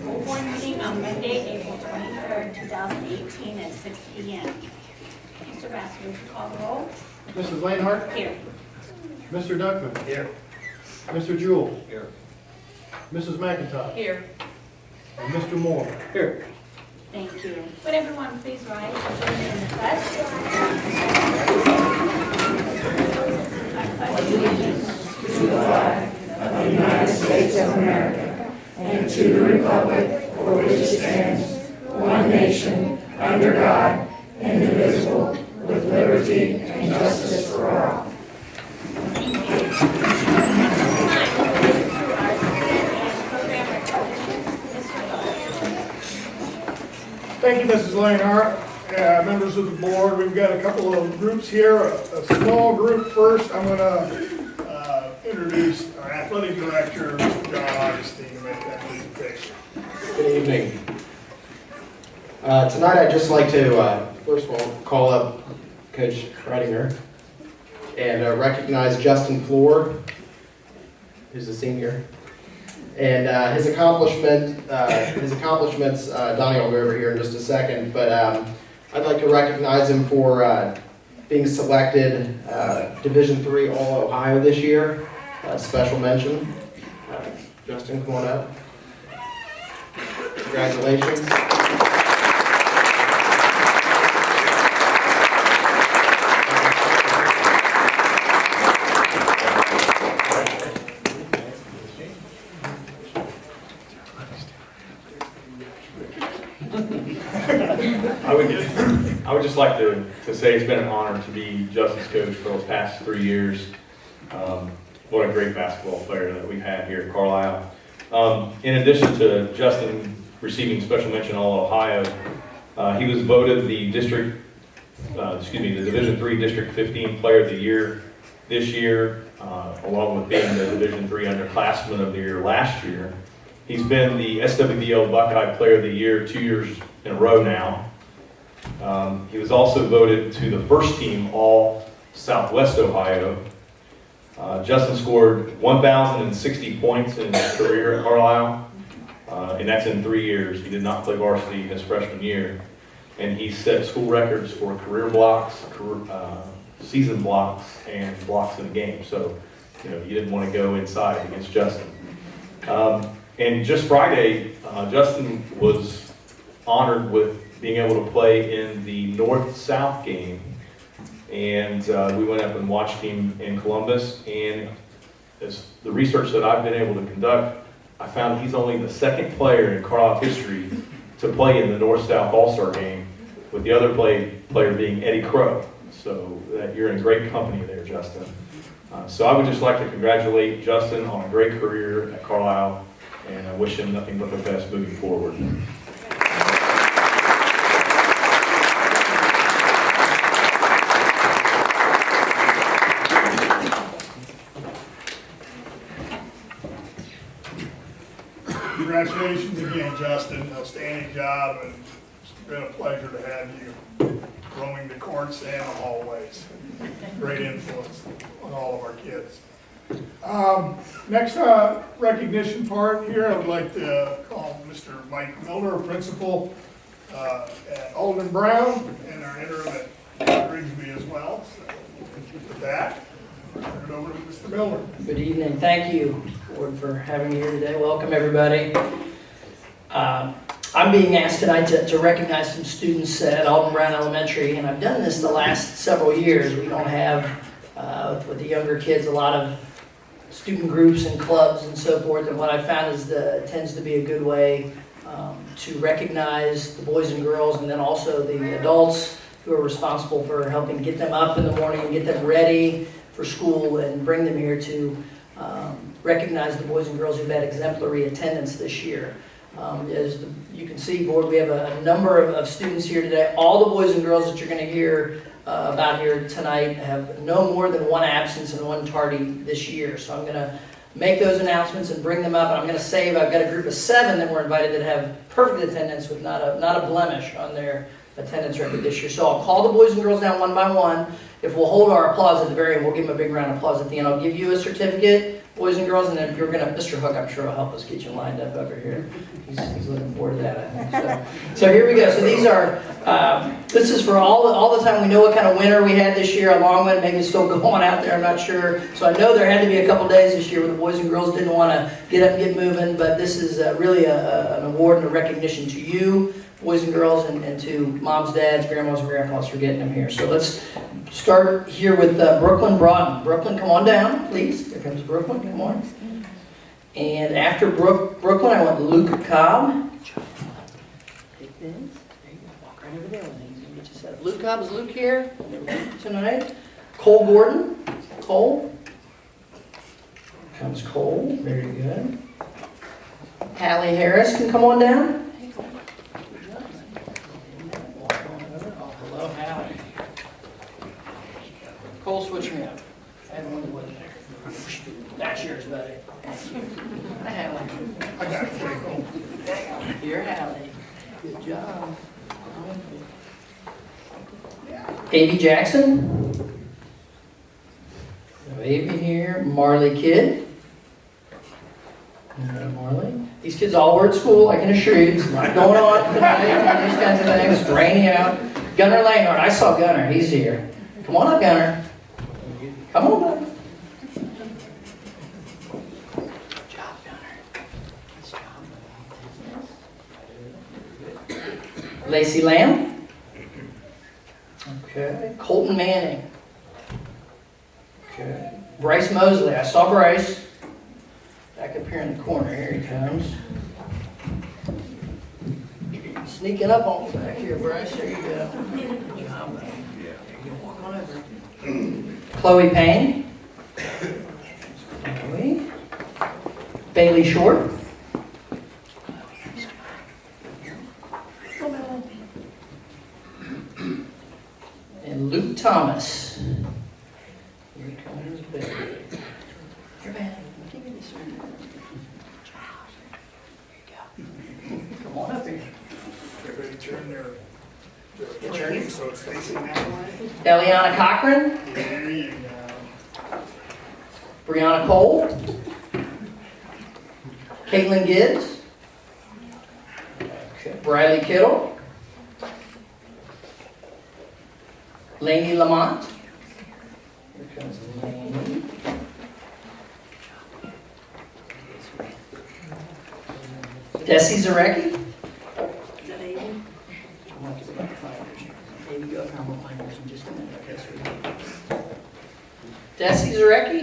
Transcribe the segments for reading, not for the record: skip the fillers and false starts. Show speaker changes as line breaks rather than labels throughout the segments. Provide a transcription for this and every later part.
school board meeting on Monday, April 23rd, 2018 at 6 p.m. Mr. Bassett, would you call the roll?
Mrs. Lainhart?
Here.
Mr. Duckman?
Here.
Mr. Jewell?
Here.
Mrs. McIntosh?
Here.
And Mr. Moore?
Here.
Thank you. Would everyone please rise and join me in the pledge?
To the flag of the United States of America and to the republic for which it stands, one nation, under God, indivisible, with liberty and justice for all.
Thank you, Mrs. Lainhart. Members of the board, we've got a couple of groups here. A small group first. I'm going to introduce our athletic director, Mr. John Augustine, to make that presentation.
Good evening. Tonight I'd just like to, first of all, call up Coach Redinger and recognize Justin Floor, who's a senior. And his accomplishments, Donnie will go over here in just a second, but I'd like to recognize him for being selected Division III All-Ohio this year. Special mention. Justin, come on up. Congratulations.
I would just like to say it's been an honor to be Justin's coach for the past 3 years. What a great basketball player that we've had here at Carlile. In addition to Justin receiving special mention All-Ohio, he was voted the Division III District 15 Player of the Year this year, along with being the Division III Underclassman of the Year last year. He's been the SWBL Buckeye Player of the Year 2 years in a row now. He was also voted to the first team All Southwest Ohio. Justin scored 1,060 points in his career at Carlile, and that's in 3 years. He did not play varsity his freshman year. And he set school records for career blocks, season blocks, and blocks in a game. So, you didn't want to go inside against Justin. And just Friday, Justin was honored with being able to play in the North-South game. And we went up and watched him in Columbus. And as the research that I've been able to conduct, I found he's only the second player in Carlisle history to play in the North-South All-Star game, with the other player being Eddie Crow. So you're in great company there, Justin. So I would just like to congratulate Justin on a great career at Carlisle, and I wish him nothing but the best moving forward.
Congratulations again, Justin. Outstanding job, and it's been a pleasure to have you roaming the courts and the hallways. Great influence on all of our kids. Next recognition part here, I would like to call Mr. Mike Miller, principal at Alden Brown, and our interim at Grigsby as well. So with that, I'll turn it over to Mr. Miller.
Good evening. Thank you, Board, for having me here today. Welcome, everybody. I'm being asked tonight to recognize some students at Alden Brown Elementary, and I've done this the last several years. We don't have, with the younger kids, a lot of student groups and clubs and so forth, and what I found is it tends to be a good way to recognize the boys and girls, and then also the adults who are responsible for helping get them up in the morning and get them ready for school, and bring them here to recognize the boys and girls who've had exemplary attendance this year. As you can see, Board, we have a number of students here today. All the boys and girls that you're going to hear about here tonight have no more than one absence and one tardy this year. So I'm going to make those announcements and bring them up. And I'm going to save, I've got a group of 7 that were invited that have perfect attendance with not a blemish on their attendance record this year. So I'll call the boys and girls down one by one. If we'll hold our applause at the very end, we'll give them a big round of applause at the end. I'll give you a certificate boys and girls, and then you're gonna, Mr. Hook, I'm sure will help us get you lined up over here. He's looking forward to that, I think. So here we go. So these are, this is for all the time. We know what kind of winter we had this year, a long one, maybe it's still going out there, I'm not sure. So I know there had to be a couple days this year where the boys and girls didn't want to get up and get moving, but this is really an award and a recognition to you, boys and girls, and to moms, dads, grandmas, and grandpas for getting them here. So let's start here with Brooklyn Broughton. Brooklyn, come on down, please. Here comes Brooklyn, come on. And after Brooklyn, I want Luke Cobb. Take this. There you go. Walk right over there with him. He's gonna get you set up. Luke Cobb, is Luke here tonight? Cole Gordon. Cole. Here comes Cole. Very good. Hallie Harris can come on down. Oh, hello, Hallie. Cole, switch me up. I have one with there. That's yours, buddy. Hi, Hallie.
I got it pretty cool.
Here, Hallie. Good job. A.B. Jackson. A.B. here. Marley Kidd. Marley. These kids all were at school, I can assure you. It's not going on tonight. These kinds of things. It's raining out. Gunnar Langhart. I saw Gunnar. He's here. Come on up, Gunnar. Come on up. Good job, Gunnar. Good job. Lacey Lamb. Okay. Colton Manning. Okay. Bryce Mosley. I saw Bryce. Back up here in the corner. Here he comes. Sneaking up on me back here, Bryce. There you go. Good job, buddy. There you go. Walk on over. Chloe Payne. Chloe. Bailey Short. And Luke Thomas. Here comes Bailey. Here, Bailey. Give me this one. There you go. Come on up here.
Everybody turn their
Your
plate
turn.
so it's facing that way.
Eliana Cochran.
There you go.
Brianna Cole. Caitlin Gibbs. Okay. Briley Kittle. Lainey Lamont. Here comes Lainey. Desi Zarecki. Is that Amy? I'm going to get back finders. Maybe go up and we'll find yours in just a minute. Okay, sweetie. Desi Zarecki.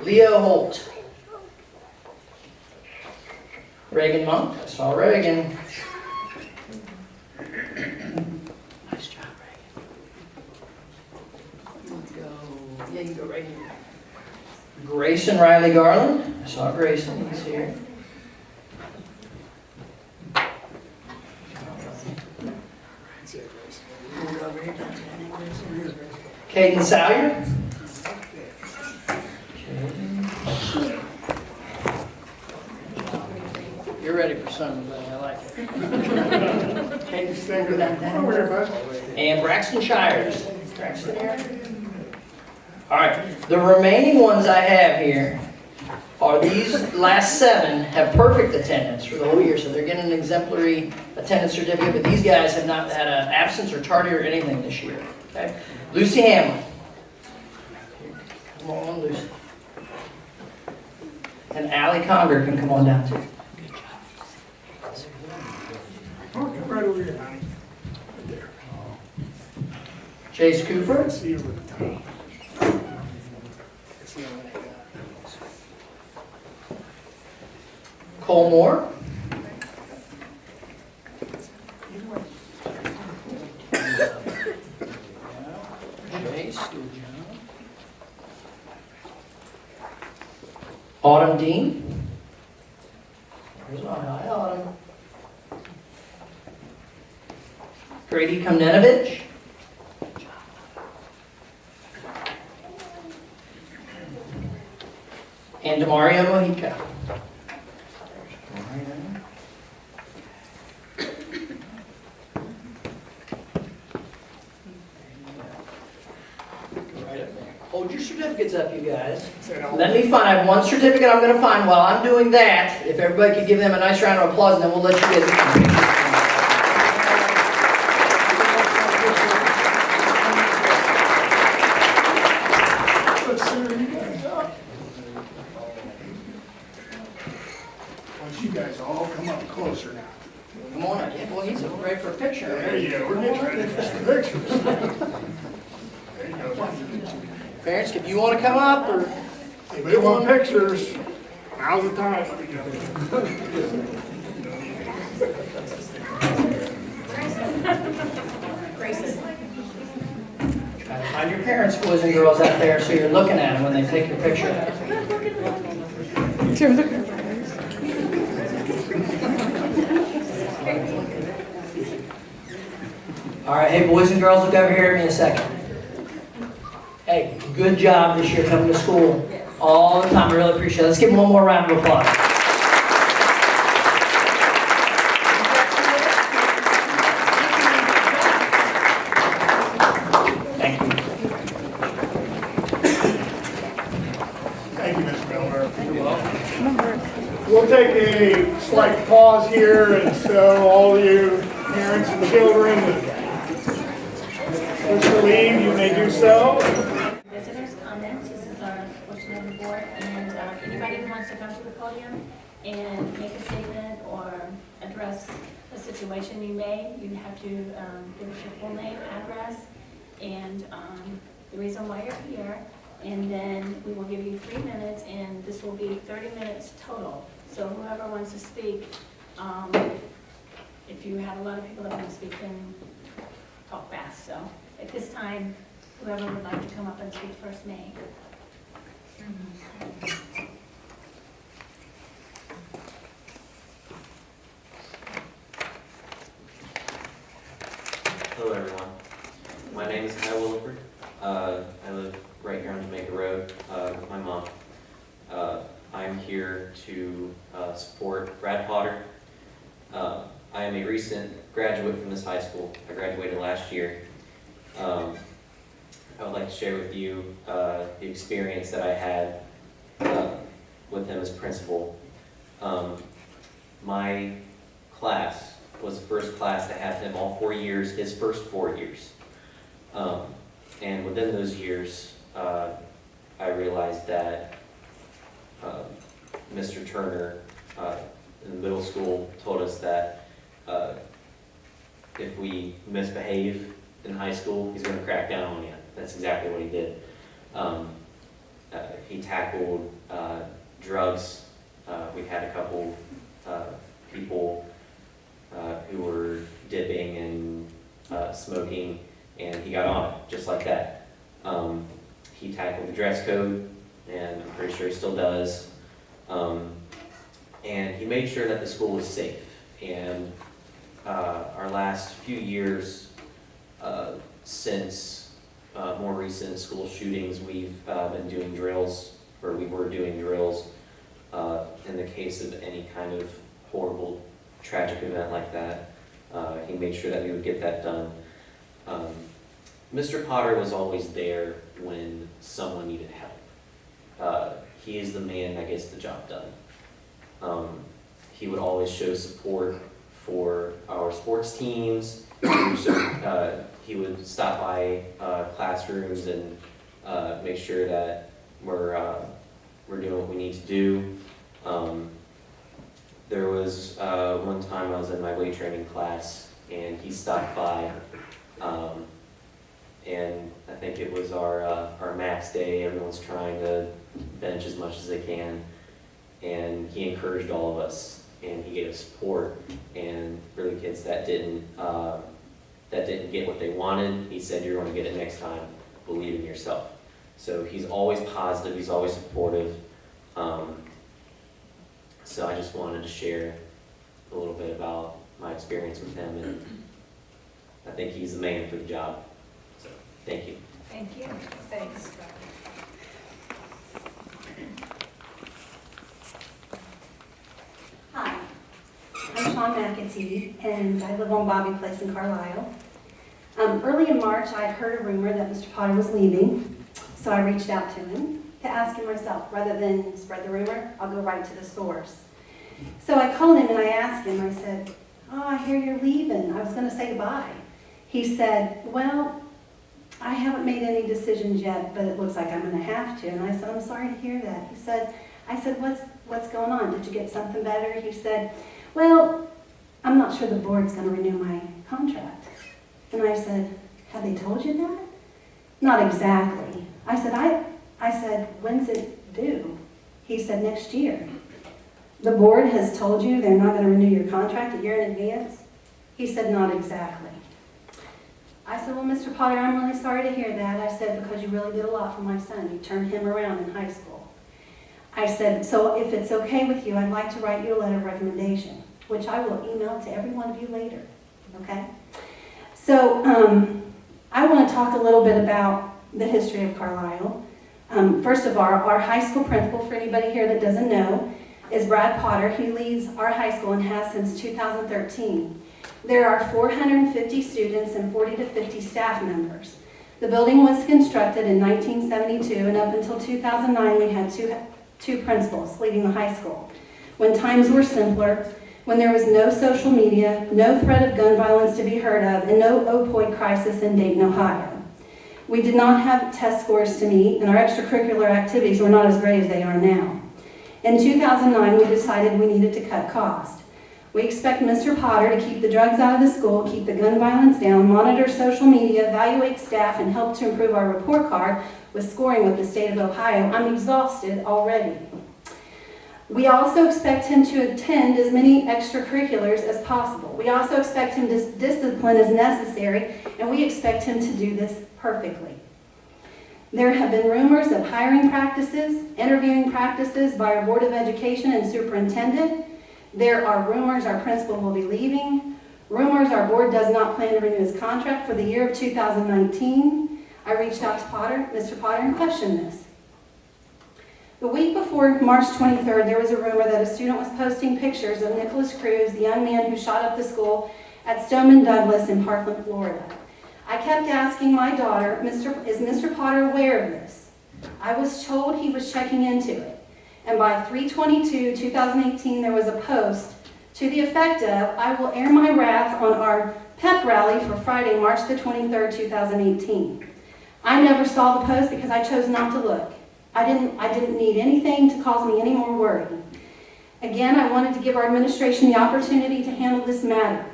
Leo Holt. Reagan Monk. I saw Reagan. Nice job, Reagan. You go. Yeah, you go right here. Grayson Riley Garland. I saw Grayson. He's here. Caden Salyer. You're ready for something, buddy. I like it. Caden Salyer back down. And Braxton Shires. Braxton here. All right. The remaining ones I have here are these last 7 have perfect attendance for the whole year, so they're getting an exemplary attendance certificate, but these guys have not had an absence or tardy or anything this year. Okay? Lucy Hamlin. Come on, Lucy. And Allie Conger can come on down too. Good job.
Oh, come right over here, honey. Right there.
Chase Cooper.
See you over the top.
Cole Moore. Chase, good job. Autumn Dean. There's my eye, Autumn. Grady Komnenovich. And Demario Mojica. Hold your certificate certificates up, you guys. Let me find, I have one certificate I'm gonna find. While I'm doing that, if everybody could give them a nice round of applause, and then we'll let you guys.
Let's see where you guys are. Once you guys all come up closer now.
Come on up. Yeah, boy, he's ready for a picture.
There you go, we're getting ready for some pictures. There you go.
Parents, if you want to come up, or
If they want pictures, now's the time.
try to find your parents, boys and girls out there, so you're looking at them when they take your picture. All right, hey, boys and girls, look over here at me a second. Hey, good job this year coming to school all the time. I really appreciate it. Let's give them one more round of applause. Thank you.
Thank you, Mr. Miller. You're welcome. We'll take a slight pause here, and so all you parents and children that wish to leave, you may do so.
Visitors' comments, this is our portion of the board, and if anybody who wants to come to the podium and make a statement or address a situation you may, you have to give us your full name, address, and the reason why you're here, and then we will give you 3 minutes, and this will be 30 minutes total. So whoever wants to speak, if you have a lot of people that want to speak, then talk fast. So at this time, whoever would like to come up and speak first may.
Hello everyone, my name is Kyle Williford. I live right here on Jamaica Road with my mom. I'm here to support Brad Potter. I am a recent graduate from this high school. I graduated last year. I would like to share with you the experience that I had with him as principal. My class was the first class to have him all 4 years, his first 4 years. And within those years, I realized that Mr. Turner in the middle school told us that if we misbehave in high school, he's going to crack down on you. That's exactly what he did. He tackled drugs. We had a couple people who were dipping and smoking, and he got on it, just like that. He tackled the dress code, and I'm pretty sure he still does. And he made sure that the school was safe. And our last few years, since more recent school shootings, we've been doing drills, or we were doing drills, in the case of any kind of horrible, tragic event like that. He made sure that we would get that done. Mr. Potter was always there when someone needed help. He is the man that gets the job done. He would always show support for our sports teams. He would stop by classrooms and make sure that we're doing what we need to do. There was one time I was in my weight training class, and he stopped by, and I think it was our max day. Everyone's trying to bench as much as they can, and he encouraged all of us, and he gave us support. And for the kids that didn't get what they wanted, he said, "You're going to get it next time. Believe in yourself." So he's always positive. He's always supportive. So I just wanted to share a little bit about my experience with him, and I think he's the man for the job. So thank you.
Thank you. Thanks.
Hi, I'm Sean McAtee, and I live on Bobby Place in Carlisle. Early in March, I had heard a rumor that Mr. Potter was leaving, So I reached out to him to ask him myself, rather than spread the rumor, I'll go right to the source. So I called him and I asked him, I said, "Oh, I hear you're leaving. I was going to say goodbye." He said, "Well, I haven't made any decisions yet, but it looks like I'm going to have to." And I said, "I'm sorry to hear that." I said, what's going on? Did you get something better?" He said, "Well, I'm not sure the board's going to renew my contract." And I said, "Have they told you that?" "Not exactly." I said, "When's it due?" He said, "Next year." "The board has told you they're not going to renew your contract a year in advance?" He said, "Not exactly." I said, "Well, Mr. Potter, I'm really sorry to hear that." I said, "Because you really did a lot for my son. You turned him around in high school." I said, "So if it's okay with you, I'd like to write you a letter of recommendation, which I will email to every one of you later, okay?" So I want to talk a little bit about the history of Carlile. First of all, our high school principal, for anybody here that doesn't know, is Brad Potter. He leads our high school and has since 2013. There are 450 students and 40 to 50 staff members. The building was constructed in 1972, and up until 2009, we had two principals leading the high school. When times were simpler, when there was no social media, no threat of gun violence to be heard of, and no opioid crisis in Dayton, Ohio. We did not have test scores to meet, and our extracurricular activities were not as great as they are now. In 2009, we decided we needed to cut costs. We expect Mr. Potter to keep the drugs out of the school, keep the gun violence down, monitor social media, evaluate staff, and help to improve our report card with scoring with the state of Ohio. I'm exhausted already. We also expect him to attend as many extracurriculars as possible. We also expect him to discipline as necessary, and we expect him to do this perfectly. There have been rumors of hiring practices, interviewing practices by our Board of Education and Superintendent. There are rumors our principal will be leaving. Rumors our board does not plan to renew his contract for the year of 2019. I reached out to Mr. Potter, and questioned this. The week before March 23rd, there was a rumor that a student was posting pictures of Nicholas Cruz, the young man who shot up the school at Stoneman Douglas in Parkland, Florida. I kept asking my daughter, "Is Mr. Potter aware of this?" I was told he was checking into it. And by 3/22/2018, there was a post to the effect of, "I will air my wrath on our pep rally for Friday, March the 23rd, 2018. I never saw the post because I chose not to look. I didn't need anything to cause me any more worry. Again, I wanted to give our administration the opportunity to handle this matter.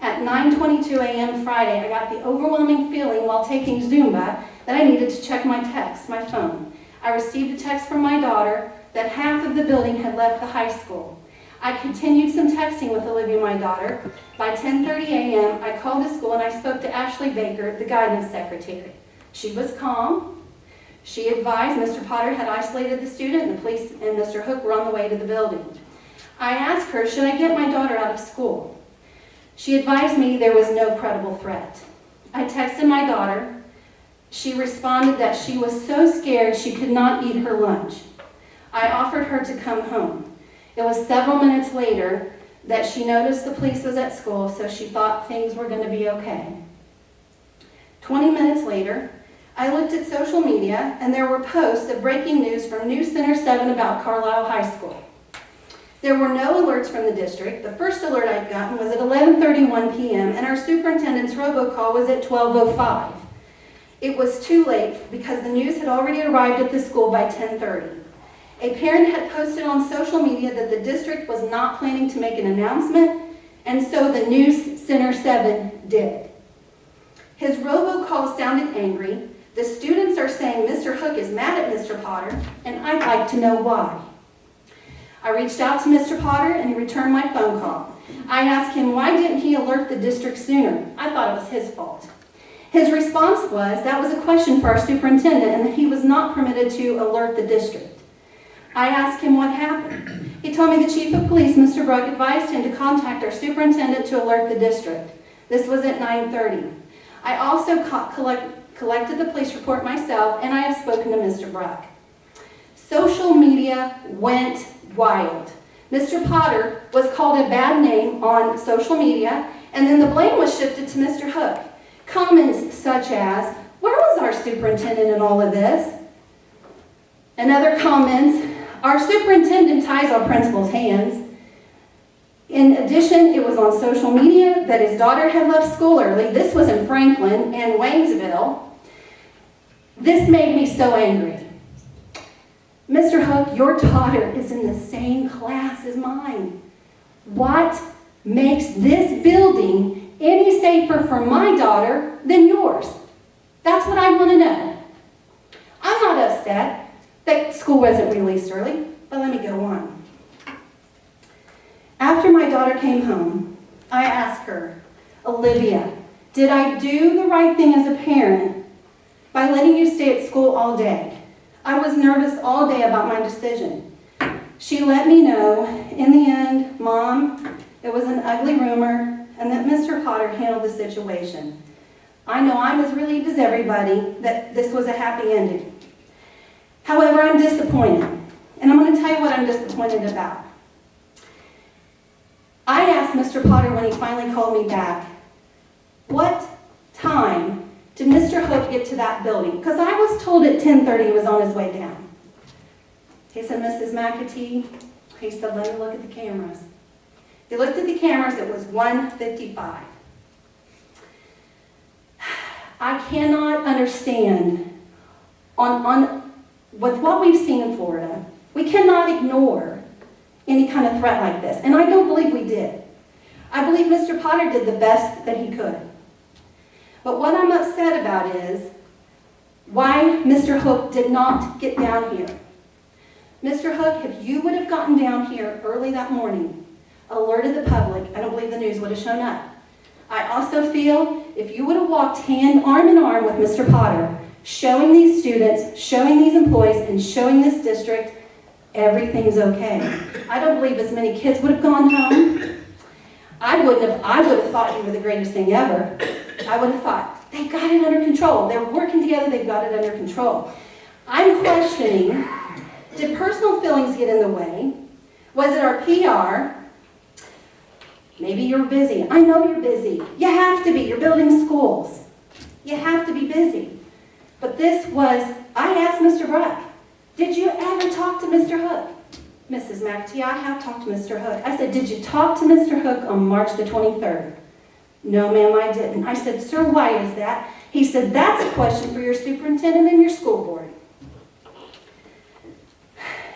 At 9:22 a.m. Friday, I got the overwhelming feeling while taking Zumba that I needed to check my text, my phone. I received a text from my daughter that half of the building had left the high school. I continued some texting with Olivia, my daughter. By 10:30 a.m., I called the school and I spoke to Ashley Baker, the guidance secretary. She was calm. She advised Mr. Potter had isolated the student, and the police and Mr. Hook were on the way to the building. I asked her, should I get my daughter out of school? She advised me there was no credible threat. I texted my daughter. She responded that she was so scared she could not eat her lunch. I offered her to come home. It was several minutes later that she noticed the police was at school, so she thought things were going to be okay. 20 minutes later, I looked at social media, and there were posts of breaking news from News Center 7 about Carlile High School. There were no alerts from the district. The first alert I'd gotten was at 11:31 p.m., and our superintendent's robocall was at 12:05. It was too late because the news had already arrived at the school by 10:30. A parent had posted on social media that the district was not planning to make an announcement, and so the News Center 7 did. His robocall sounded angry. The students are saying Mr. Hook is mad at Mr. Potter, and I'd like to know why. I reached out to Mr. Potter, and he returned my phone call. I asked him, why didn't he alert the district sooner? I thought it was his fault. His response was that was a question for our superintendent, and that he was not permitted to alert the district. I asked him what happened. He told me the chief of police, Mr. Bruck, advised him to contact our superintendent to alert the district. This was at 9:30. I also collected the police report myself, and I have spoken to Mr. Bruck. Social media went wild. Mr. Potter was called a bad name on social media, and then the blame was shifted to Mr. Hook. Comments such as, where is our superintendent in all of this? And other comments, our superintendent ties our principal's hands. In addition, it was on social media that his daughter had left school early. This was in Franklin and Waynesville. This made me so angry. Mr. Hook, your daughter is in the same class as mine. What makes this building any safer for my daughter than yours? That's what I want to know. I'm not upset that school wasn't released early, but let me go on. After my daughter came home, I asked her, Olivia, did I do the right thing as a parent by letting you stay at school all day? I was nervous all day about my decision. She let me know, in the end, Mom, it was an ugly rumor, and that Mr. Potter handled the situation. I know I'm as relieved as everybody that this was a happy ending. However, I'm disappointed, and I'm going to tell you what I'm disappointed about. I asked Mr. Potter when he finally called me back, what time did Mr. Hook get to that building? Because I was told at 10:30 he was on his way down. He said, Mrs. McAtee, he said, let me look at the cameras. He looked at the cameras, it was 1:55. I cannot understand, with what we've seen in Florida, we cannot ignore any kind of threat like this. And I don't believe we did. I believe Mr. Potter did the best that he could. But what I'm upset about is why Mr. Hook did not get down here. Mr. Hook, if you would have gotten down here early that morning, alerted the public, I don't believe the news would have shown up. I also feel if you would have walked arm in arm with Mr. Potter, showing these students, showing these employees, and showing this district everything's okay. I don't believe as many kids would have gone home. I would have thought you were the greatest thing ever. I would have thought, they got it under control. They're working together, they've got it under control. I'm questioning, did personal feelings get in the way? Was it our PR? Maybe you're busy. I know you're busy. You have to be. You're building schools. You have to be busy. But this was, I asked Mr. Bruck, did you ever talk to Mr. Hook? Mrs. McAtee, I have talked to Mr. Hook. I said, did you talk to Mr. Hook on March the 23rd? No, ma'am, I didn't. I said, sir, why is that? He said, that's a question for your superintendent and your school board.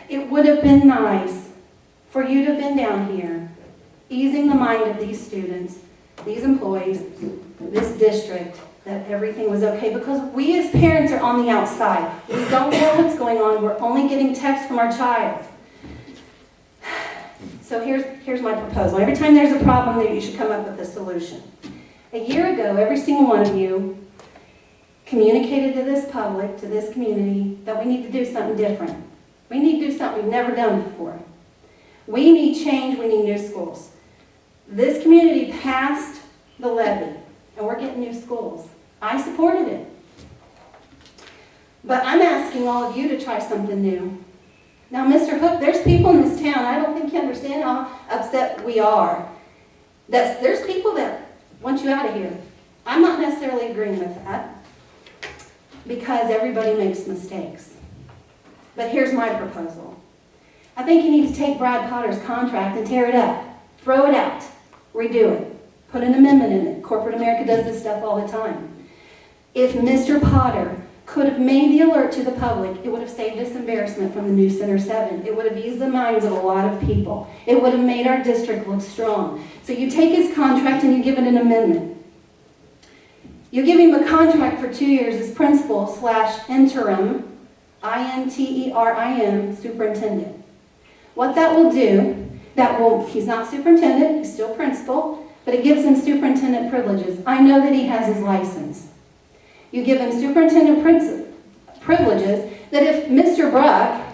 It would have been nice for you to have been down here, easing the mind of these students, these employees, this district, that everything was okay, because we as parents are on the outside. We don't know what's going on. We're only getting texts from our child. So here's my proposal. Every time there's a problem, you should come up with a solution. A year ago, every single one of you communicated to this public, to this community, that we need to do something different. We need to do something we've never done before. We need change. We need new schools. This community passed the levy, and we're getting new schools. I supported it. But I'm asking all of you to try something new. Now, Mr. Hook, there's people in this town, I don't think you understand how upset we are. There's people that want you out of here. I'm not necessarily agreeing with that, because everybody makes mistakes. But here's my proposal. I think you need to take Brad Potter's contract and tear it up, throw it out, redo it, put an amendment in it. Corporate America does this stuff all the time. If Mr. Potter could have made the alert to the public, it would have saved us embarrassment from the new Center 7. It would have eased the minds of a lot of people. It would have made our district look strong. So you take his contract and you give it an amendment. You give him a contract for 2 years as principal / interim, INTERIM, superintendent. What that will do, he's not superintendent, he's still principal, but it gives him superintendent privileges. I know that he has his license. You give him superintendent privileges that if Mr. Bruck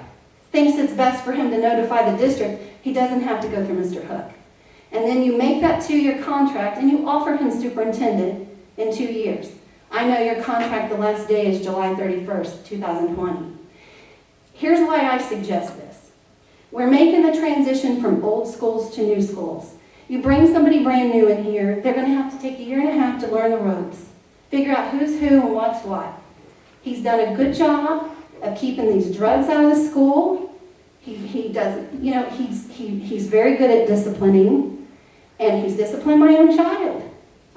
thinks it's best for him to notify the district, he doesn't have to go through Mr. Hook. And then you make that 2-year contract and you offer him superintendent in 2 years. I know your contract, the last day is July 31st, 2020. Here's why I suggest this. We're making the transition from old schools to new schools. You bring somebody brand new in here, they're going to have to take 1.5 years to learn the ropes, figure out who's who and what's what. He's done a good job of keeping these drugs out of the school. He does, you know, he's very good at disciplining, and he's disciplined my own child.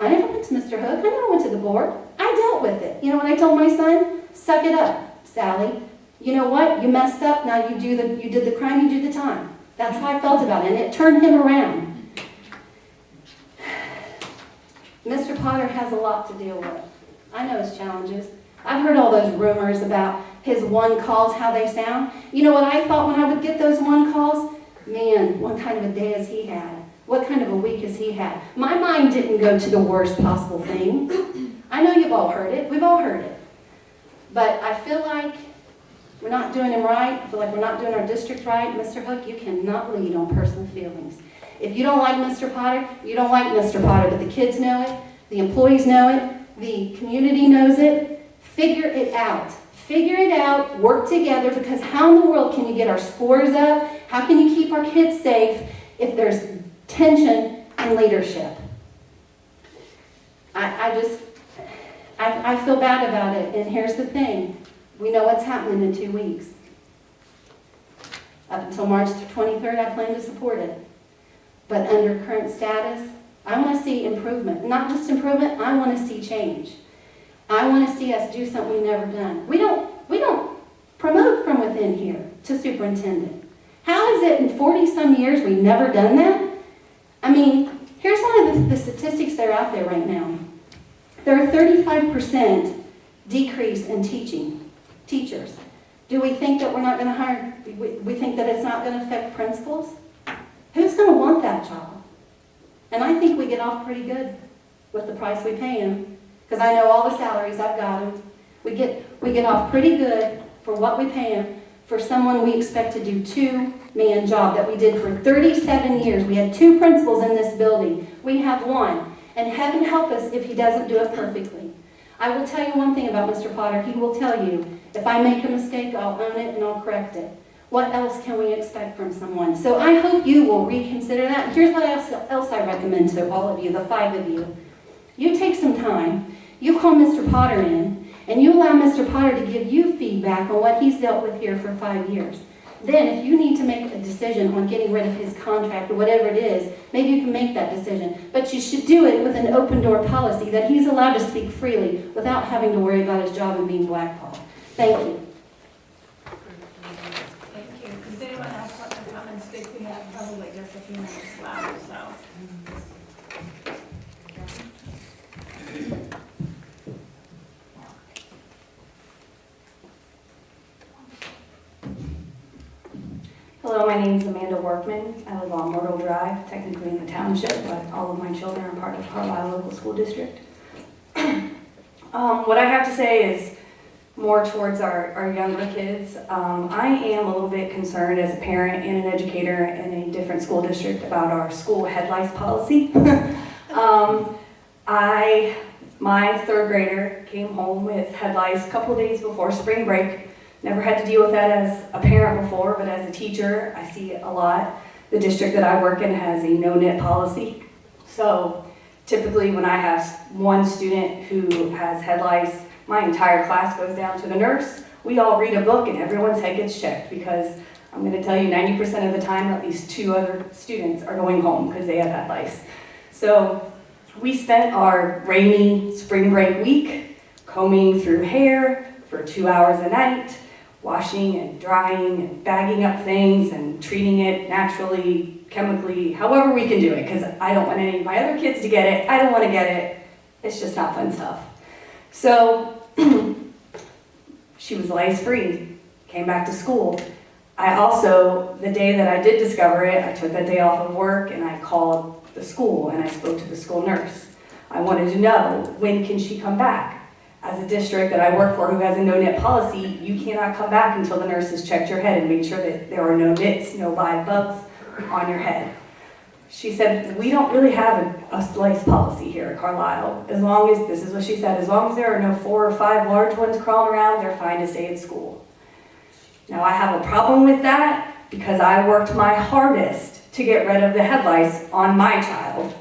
I never went to Mr. Hook. I never went to the board. I dealt with it. You know what I told my son? Suck it up, Sally. You know what? You messed up. Now you did the crime. You do the time. That's how I felt about it, and it turned him around. Mr. Potter has a lot to deal with. I know his challenges. I've heard all those rumors about his one calls, how they sound. You know what I thought when I would get those one calls? Man, what kind of a day has he had? What kind of a week has he had? My mind didn't go to the worst possible thing. I know you've all heard it. We've all heard it. But I feel like we're not doing him right. I feel like we're not doing our district right. Mr. Hook, you cannot lead on personal feelings. If you don't like Mr. Potter, you don't like Mr. Potter, but the kids know it, the employees know it, the community knows it. Figure it out. Figure it out, work together, because how in the world can you get our scores up? How can you keep our kids safe if there's tension in leadership? I feel bad about it, and here's the thing. We know what's happening in 2 weeks. Up until March 23rd, I plan to support it. But under current status, I want to see improvement. Not just improvement, I want to see change. I want to see us do something we've never done. We don't promote from within here to superintendent. How is it in 40-some years we've never done that? I mean, here's one of the statistics that are out there right now. There are 35% decrease in teachers. Do we think that we're not going to hire, we think that it's not going to affect principals? Who's going to want that job? And I think we get off pretty good with the price we pay them, because I know all the salaries, I've got them. We get off pretty good for what we pay them for someone we expect to do two-man job that we did for 37 years. We had 2 principals in this building. We have 1. And heaven help us if he doesn't do it perfectly. I will tell you one thing about Mr. Potter. He will tell you, if I make a mistake, I'll own it and I'll correct it. What else can we expect from someone? So I hope you will reconsider that. Here's what else I recommend to all of you, the 5 of you. You take some time, you call Mr. Potter in, and you allow Mr. Potter to give you feedback on what he's dealt with here for 5 years. Then if you need to make a decision on getting rid of his contract or whatever it is, maybe you can make that decision. But you should do it with an open door policy that he's allowed to speak freely without having to worry about his job and being blackballed. Thank you.
Thank you. Does anyone else want to come and speak? We have probably just a few minutes left, so.
Hello, my name is Amanda Workman. I live on Myrtle Drive, technically in the township, but all of my children are part of Carlile Local School District. What I have to say is more towards our younger kids. I am a little bit concerned as a parent and an educator in a different school district about our school head lice policy. My 3rd grader came home with head lice a couple of days before spring break. Never had to deal with that as a parent before, but as a teacher, I see it a lot. The district that I work in has a no-knit policy. So typically when I have one student who has head lice, my entire class goes down to the nurse. We all read a book and everyone's head gets checked, because I'm going to tell you 90% of the time at least 2 other students are going home because they have head lice. So we spent our rainy spring break week combing through hair for 2 hours a night, washing and drying and bagging up things and treating it naturally, chemically, however we can do it, because I don't want any of my other kids to get it. I don't want to get it. It's just not fun stuff. So she was lice-free, came back to school. I also, the day that I did discover it, I took that day off of work and I called the school and I spoke to the school nurse. I wanted to know, when can she come back? As a district that I work for who has a no-knit policy, you cannot come back until the nurse has checked your head and made sure that there are no nits, no live bugs on your head. She said, we don't really have a lice policy here at Carlile. As long as, this is what she said, as long as there are no 4 or 5 large ones crawling around, they're fine to stay at school. Now I have a problem with that because I worked my hardest to get rid of the head lice on my child.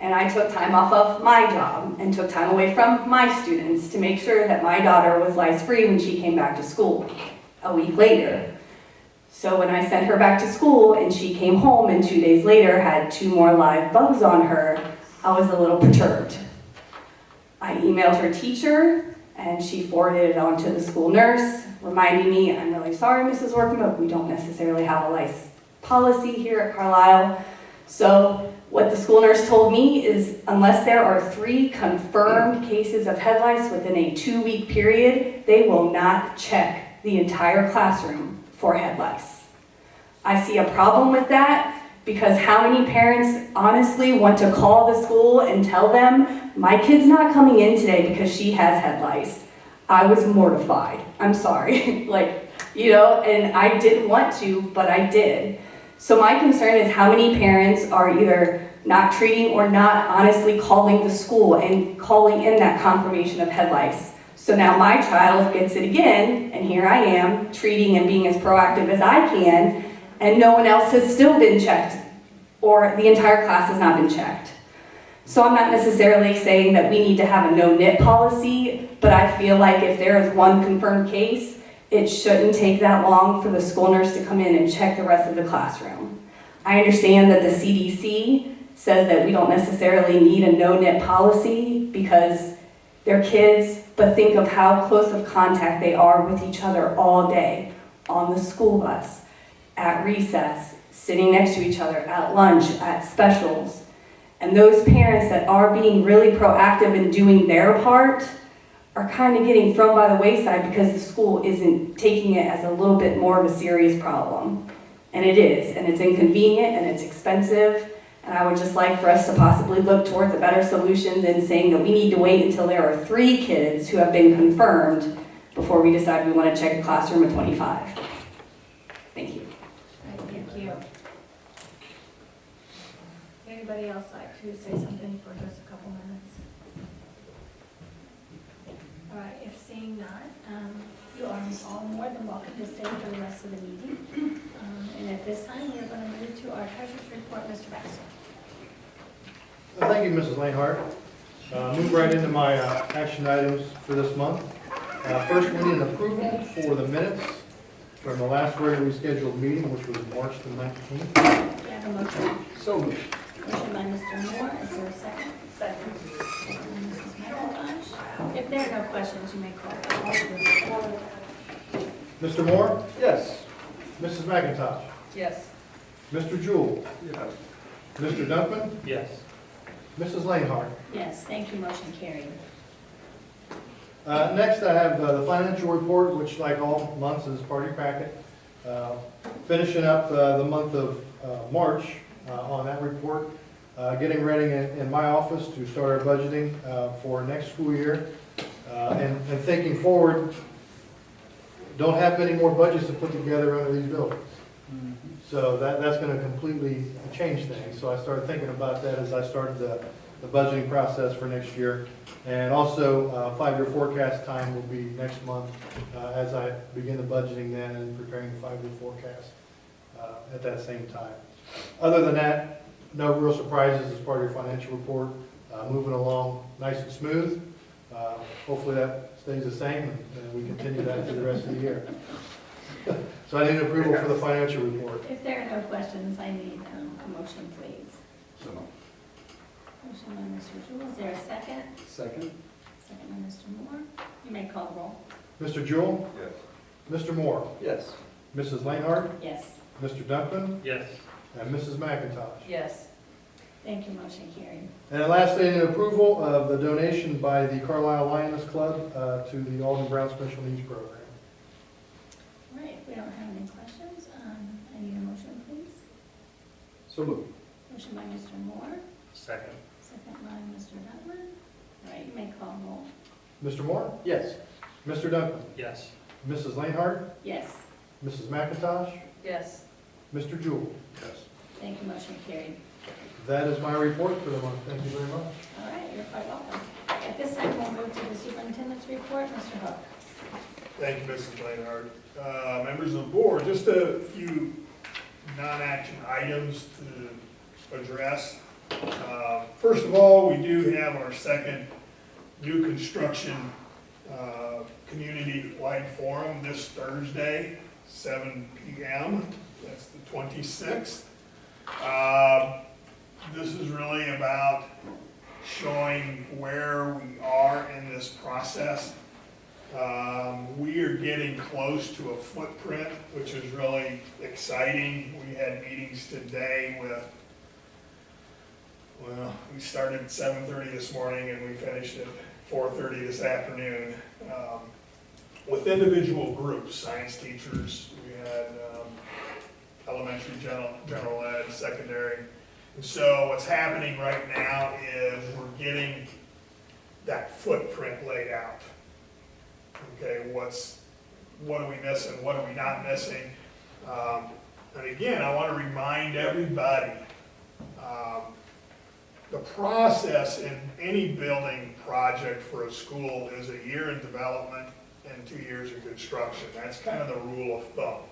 And I took time off of my job and took time away from my students to make sure that my daughter was lice-free when she came back to school a week later. So when I sent her back to school and she came home and 2 days later had 2 more live bugs on her, I was a little perturbed. I emailed her teacher and she forwarded it on to the school nurse, reminding me, I'm really sorry, Mrs. Workman, but we don't necessarily have a lice policy here at Carlile. So what the school nurse told me is unless there are 3 confirmed cases of head lice within a 2-week period, they will not check the entire classroom for head lice. I see a problem with that because how many parents honestly want to call the school and tell them, my kid's not coming in today because she has head lice. I was mortified. I'm sorry. And I didn't want to, but I did. So my concern is how many parents are either not treating or not honestly calling the school and calling in that confirmation of head lice. So now my child gets it again, and here I am treating and being as proactive as I can, and no one else has still been checked, or the entire class has not been checked. So I'm not necessarily saying that we need to have a no-knit policy, but I feel like if there is 1 confirmed case, it shouldn't take that long for the school nurse to come in and check the rest of the classroom. I understand that the CDC says that we don't necessarily need a no-knit policy because they're kids, but think of how close of contact they are with each other all day, on the school bus, at recess, sitting next to each other, at lunch, at specials. And those parents that are being really proactive in doing their part are kind of getting thrown by the wayside because the school isn't taking it as a little bit more of a serious problem. And it is, and it's inconvenient, and it's expensive, and I would just like for us to possibly look towards a better solution than saying that we need to wait until there are 3 kids who have been confirmed before we decide we want to check a classroom of 25. Thank you.
All right, thank you. Anybody else like to say something for just a couple minutes? All right, if seeing none, you are all more than welcome to stay for the rest of the meeting. And at this time, we are going to move to our treasurer's report, Mr. Baxter.
Thank you, Mrs. Lanehart. Move right into my action items for this month. First, we need an approval for the minutes from the last regularly scheduled meeting, which was March the 19th.
Do you have a motion?
So moved.
Motion by Mr. Moore, is there a second? Second. Second by Mrs. McIntosh. If there are no questions, you may call the roll.
Mr. Moore?
Yes.
Mrs. McIntosh?
Yes.
Mr. Jewell?
Yes.
Mr. Dunkman?
Yes.
Mrs. Lanehart?
Yes, thank you, motion carried.
Next, I have the financial report, which like all months is part of your packet. Finishing up the month of March on that report. Getting ready in my office to start our budgeting for next school year. And thinking forward, don't have many more budgets to put together under these buildings. So that's going to completely change things. So I started thinking about that as I started the budgeting process for next year. And also, 5-year forecast time will be next month as I begin the budgeting then and preparing the 5-year forecast at that same time. Other than that, no real surprises as part of your financial report. Moving along nice and smooth. Hopefully that stays the same and we continue that through the rest of the year. So I need approval for the financial report.
If there are no questions, I need a motion, please. Motion by Mr. Jewell, is there a second?
Second.
Second by Mr. Moore. You may call the roll.
Mr. Jewell?
Yes.
Mr. Moore?
Yes.
Mrs. Lanehart?
Yes.
Mr. Dunkman?
Yes.
And Mrs. McIntosh?
Yes.
Thank you, motion carried.
And lastly, an approval of the donation by the Carlile Lioness Club to the Alden Brown Special Needs Program.
All right, if we don't have any questions, I need a motion, please.
So moved.
Motion by Mr. Moore,
Second.
second by Mr. Dunkman. All right, you may call the roll.
Mr. Moore?
Yes.
Mr. Dunkman?
Yes.
Mrs. Lanehart?
Yes,
Mrs. McIntosh?
Yes.
Mr. Jewell?
Yes.
thank you, motion carried.
That is my report for the month. Thank you very much.
All right, you're quite welcome. At this time, we'll move to the superintendent's report. Mr. Hook.
Thank you, Mrs. Lanehart. Members of the board, just a few non-action items to address. First of all, we do have our second new construction community-wide forum this Thursday, 7 p.m. That's the 26th. This is really about showing where we are in this process. We are getting close to a footprint, which is really exciting. We had meetings today with, well, we started at 7:30 this morning and we finished at 4:30 this afternoon, with individual groups, science teachers. We had elementary, general ed, secondary. And so what's happening right now is we're getting that footprint laid out. Okay, what are we missing? What are we not missing? And again, I want to remind everybody, the process in any building project for a school is a year in development and 2 years of construction. That's kind of the rule of thumb.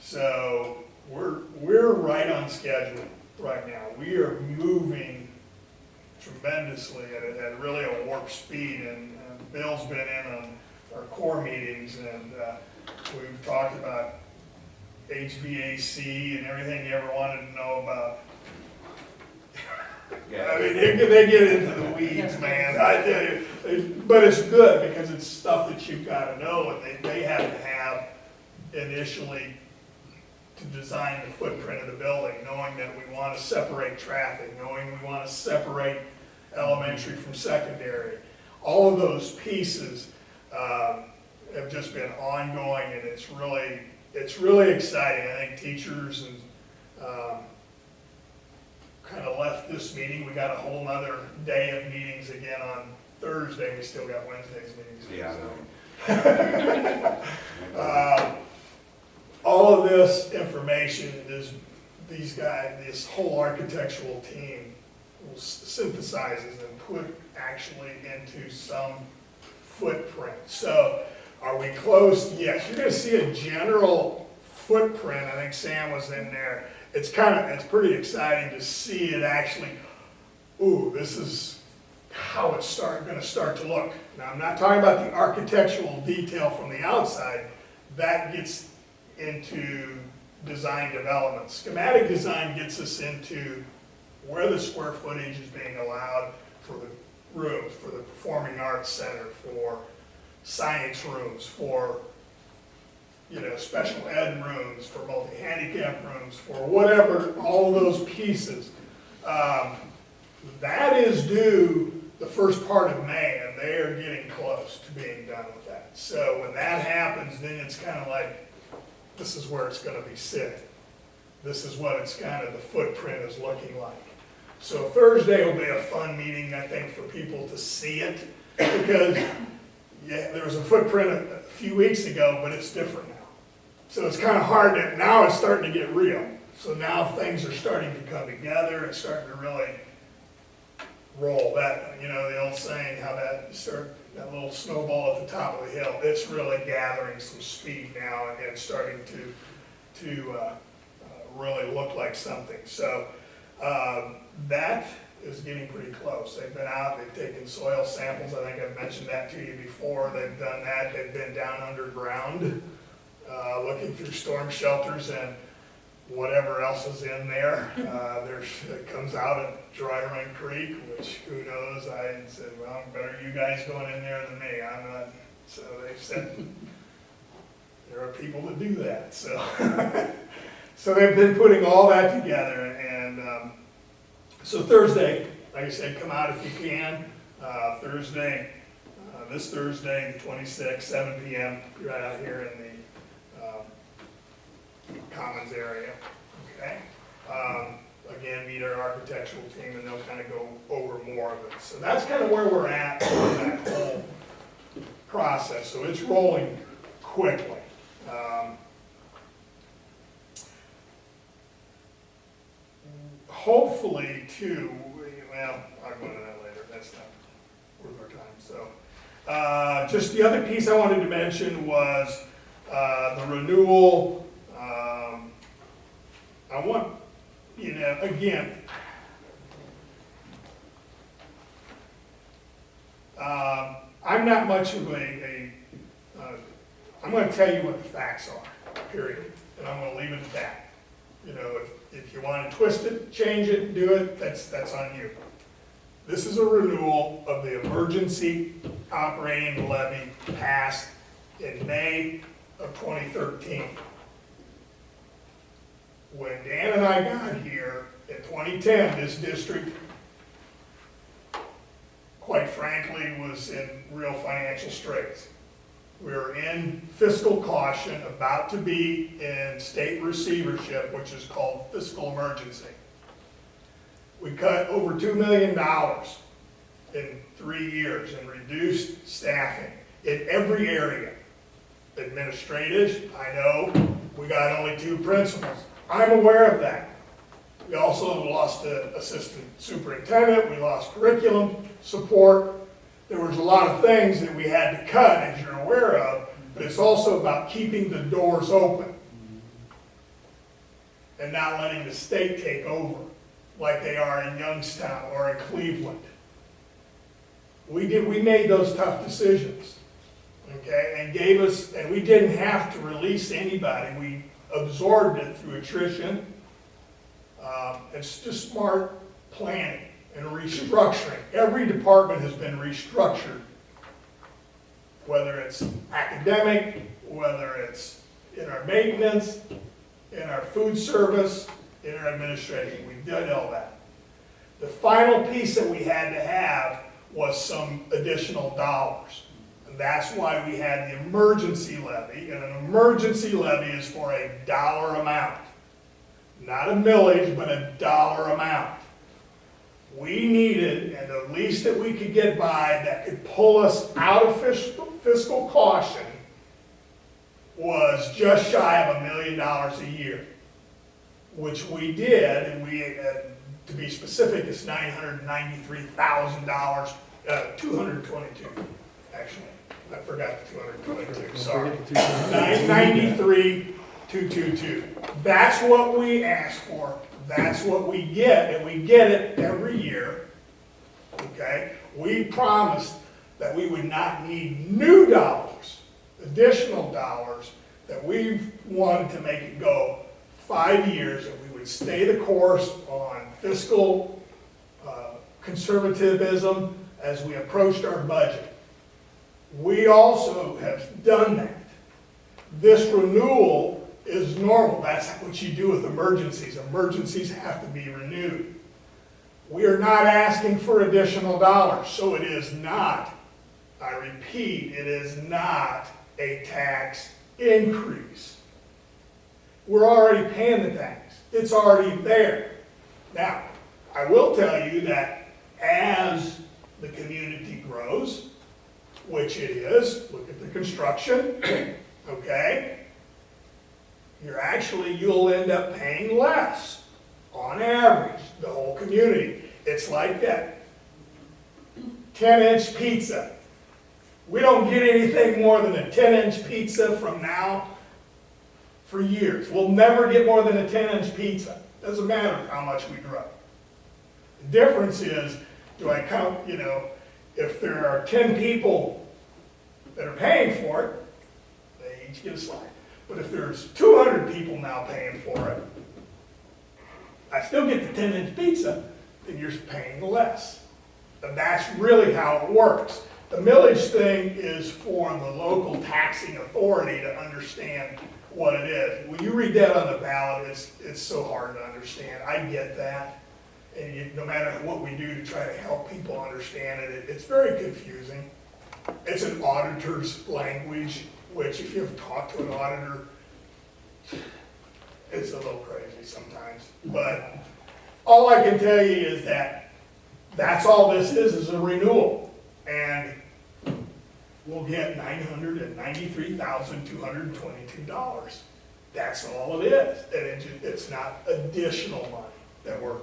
So we're right on schedule right now. We are moving tremendously at really a warp speed, and Bill's been in on our core meetings, and we've talked about HVAC and everything you ever wanted to know about. I mean, they get into the weeds, man, I tell you. But it's good because it's stuff that you've got to know, and they have to have initially to design the footprint of the building, knowing that we want to separate traffic, knowing we want to separate elementary from secondary. All of those pieces have just been ongoing, and it's really exciting. I think teachers and kind of left this meeting. We got a whole nother day of meetings again on Thursday. We still got Wednesday's meetings.
Yeah.
All of this information is this whole architectural team synthesizes and put actually into some footprint. So are we close? Yes. You're going to see a general footprint. I think Sam was in there. It's pretty exciting to see it actually, this is how it's going to start to look. Now, I'm not talking about the architectural detail from the outside. That gets into design development. Schematic design gets us into where the square footage is being allowed for the rooms, for the performing arts center, for science rooms, for special ed rooms, for multi-handicap rooms, for whatever, all those pieces. That is due the first part of May, and they are getting close to being done with that. So when that happens, then it's kind of like, this is where it's going to be sitting. This is what it's kind of, the footprint is looking like. So Thursday will be a fun meeting, I think, for people to see it, because there was a footprint a few weeks ago, but it's different now. So it's kind of hard to, now it's starting to get real. So now things are starting to come together. It's starting to really roll. That, the old saying, how that little snowball at the top of the hill, it's really gathering some speed now and starting to really look like something. So that is getting pretty close. They've been out, they've taken soil samples. I think I've mentioned that to you before. They've done that. They've been down underground, looking through storm shelters and whatever else is in there. It comes out at Dry Run Creek, which who knows. I said, well, better you guys going in there than me. I'm not. So they've said there are people that do that. So, so they've been putting all that together. And so Thursday, like I said, come out if you can. Thursday, this Thursday, the 26th, 7 p.m. right out here in the Commons area. Okay. Again, meet our architectural team, and they'll kind of go over more of it. So that's kind of where we're at in that whole process. So it's rolling quickly. Hopefully, too, well, I'll go into that later. That's not worth our time. So, just the other piece I wanted to mention was the renewal. I want, again, I'm not much of I'm gonna tell you what the facts are, period, and I'm gonna leave it at that. You know, if you wanna twist it, change it, do it, that's on you. This is a renewal of the emergency operating levy passed in May of 2013. When Dan and I got here in 2010, this district, quite frankly, was in real financial straits. We were in fiscal caution, about to be in state receivership, which is called fiscal emergency. We cut over $2 million in 3 years and reduced staffing in every area. Administrative, I know, we got only 2 principals. I'm aware of that. We also lost an assistant superintendent, we lost curriculum support. There was a lot of things that we had to cut, as you're aware of, but it's also about keeping the doors open and not letting the state take over like they are in Youngstown or in Cleveland. We made those tough decisions, okay, and we didn't have to release anybody. We absorbed it through attrition. It's just smart planning and restructuring. Every department has been restructured, whether it's academic, whether it's in our maintenance, in our food service, in our administration. We've done all that. The final piece that we had to have was some additional dollars. And that's why we had the emergency levy, and an emergency levy is for a dollar amount. Not a millage, but a dollar amount. We needed, and the least that we could get by that could pull us out of fiscal caution was just shy of $1 million a year, which we did, and to be specific, it's $993,000, 222, actually. I forgot the 222, sorry. 993,222. That's what we asked for. That's what we get, and we get it every year, okay? We promised that we would not need new dollars, additional dollars, that we wanted to make it go 5 years, and we would stay the course on fiscal conservatism as we approached our budget. We also have done that. This renewal is normal. That's what you do with emergencies. Emergencies have to be renewed. We are not asking for additional dollars, so it is not, I repeat, it is not a tax increase. We're already paying the tax. It's already there. Now, I will tell you that as the community grows, which it is, look at the construction, okay? You'll end up paying less on average, the whole community. It's like that 10-inch pizza. We don't get anything more than a 10-inch pizza from now for years. We'll never get more than a 10-inch pizza. Doesn't matter how much we grow. The difference is, do I count, if there are 10 people that are paying for it, they each get a slice. But if there's 200 people now paying for it, I still get the 10-inch pizza, then you're paying less. And that's really how it works. The millage thing is for the local taxing authority to understand what it is. When you read that on the ballot, it's so hard to understand. I get that. And no matter what we do to try to help people understand it, it's very confusing. It's an auditor's language, which if you've talked to an auditor, it's a little crazy sometimes. But all I can tell you is that that's all this is a renewal. And we'll get $993,222. That's all it is. And it's not additional money that we're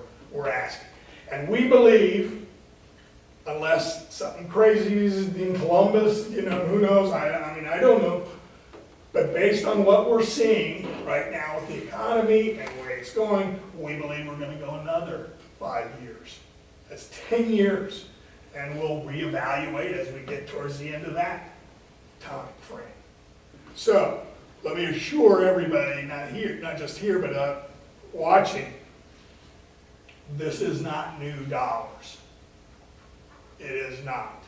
asking. And we believe, unless something crazy is in Columbus, who knows, I mean, I don't know. But based on what we're seeing right now with the economy and where it's going, we believe we're going to go another 5 years. That's 10 years. and we'll reevaluate as we get towards the end of that time frame. So, let me assure everybody, not just here, but watching, this is not new dollars. It is not.